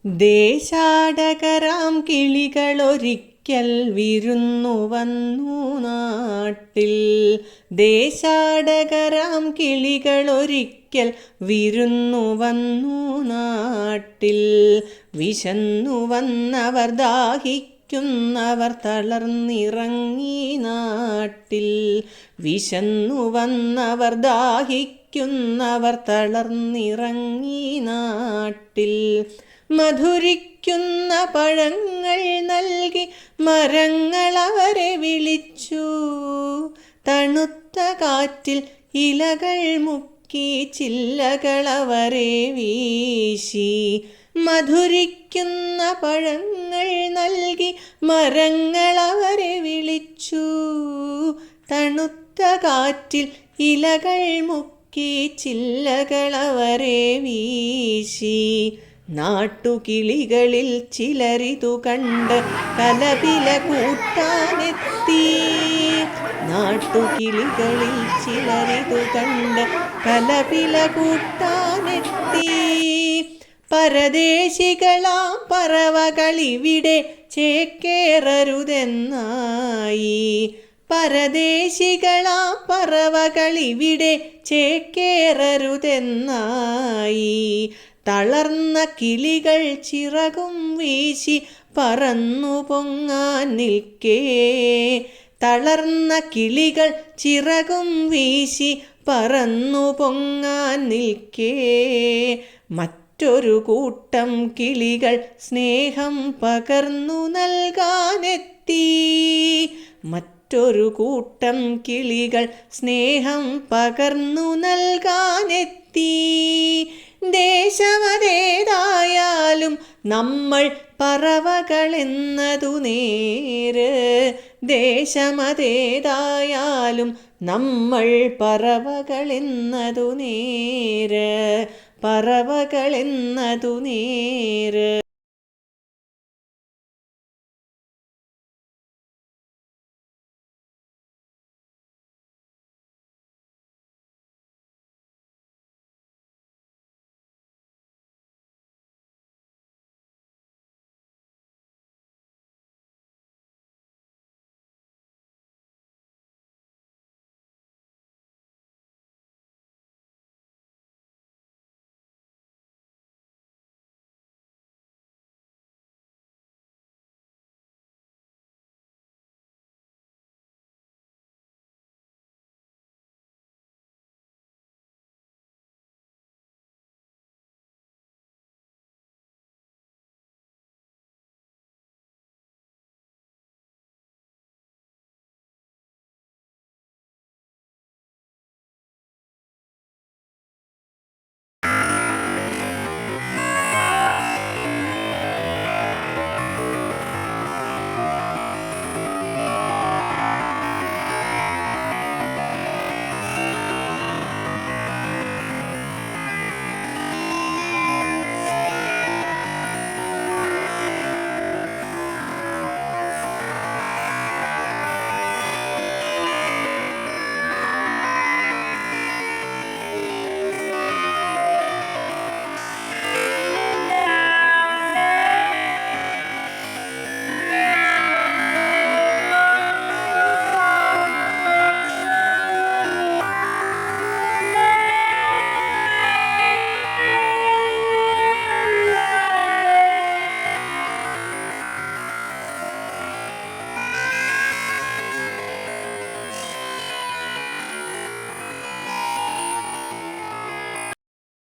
ദേശാടകരാം കിളികളൊരിക്കൽ വിരുന്നു വന്നു നാട്ടിൽ. ദേശാടകരാം കിളികളൊരിക്കൽ വിരുന്നു വന്നു നാട്ടിൽ. വിശന്നു വന്നവർ ദാഹിക്കുന്നവർ തളർന്നിറങ്ങി നാട്ടിൽ. വിശന്നു വന്നവർ ദാഹിക്കുന്നവർ തളർന്നിറങ്ങി നാട്ടിൽ. മധുരിക്കുന്ന പഴങ്ങൾ നൽകി മരങ്ങൾ അവരെ വിളിച്ചു. തണുത്ത കാറ്റിൽ ഇലകൾ മുക്കി ചില്ലകൾ അവരെ വീശി. മധുരിക്കുന്ന പഴങ്ങൾ നൽകി മരങ്ങൾ അവരെ വിളിച്ചു. തണുത്ത കാറ്റിൽ ഇലകൾ മുക്കി ചില്ലകൾ അവരെ വീശി. നാട്ടുകിളികളിൽ ചിലരിതു കണ്ട് കലപില കൂട്ടാനെത്തി. നാട്ടുകിളികളിൽ ചിലരിതു കണ്ട് കലപില കൂട്ടാനെത്തി. പരദേശികളാം പറവകളിവിടെ ചേക്കേറരുതെന്നായി. പരദേശികളാം പറവകളിവിടെ ചേക്കേറരുതെന്നായി. തളർന്ന കിളികൾ ചിറകും വീശി പറന്നു പൊങ്ങാൻ നിൽക്കേ. തളർന്ന കിളികൾ ചിറകും വീശി പറന്നു പൊങ്ങാൻ നിൽക്കേ. മറ്റൊരു കൂട്ടം കിളികൾ സ്നേഹം പകർന്നു നൽകാനെത്തി. മറ്റൊരു കൂട്ടം കിളികൾ സ്നേഹം പകർന്നു നൽകാനെത്തി. ദേശമതേതായാലും നമ്മൾ പറവകളെന്നതു നേര്. ദേശമതേതായാലും നമ്മൾ പറവകളെന്നതു നേര്. പറവകളെന്നതു നേര്.